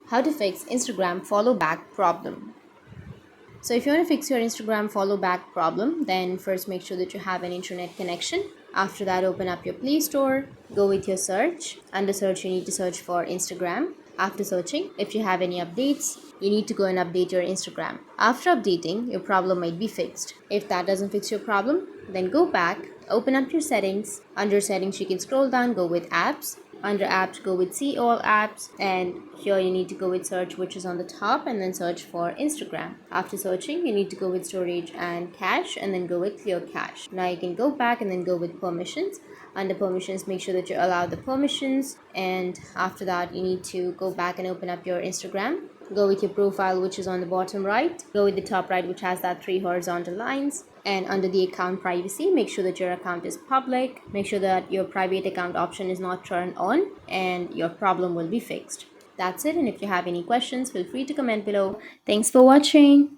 How to fix Instagram follow back problem. So if you want to fix your Instagram follow back problem, then first make sure that you have an internet connection. After that, open up your Play Store, go with your search. Under search, you need to search for Instagram. After searching, if you have any updates, you need to go and update your Instagram. After updating, your problem might be fixed. If that doesn't fix your problem, then go back, open up your settings. Under settings, you can scroll down, go with apps. Under apps, go with see all apps, and here you need to go with search, which is on the top, and then search for Instagram. After searching, you need to go with storage and cache, and then go with clear cache. Now you can go back and then go with permissions. Under permissions, make sure that you allow the permissions, and after that you need to go back and open up your Instagram. Go with your profile, which is on the bottom right. Go with the top right, which has that 3 horizontal lines. And under the account privacy, make sure that your account is public. Make sure that your private account option is not turned on, and your problem will be fixed. That's it. And if you have any questions, feel free to comment below. Thanks for watching.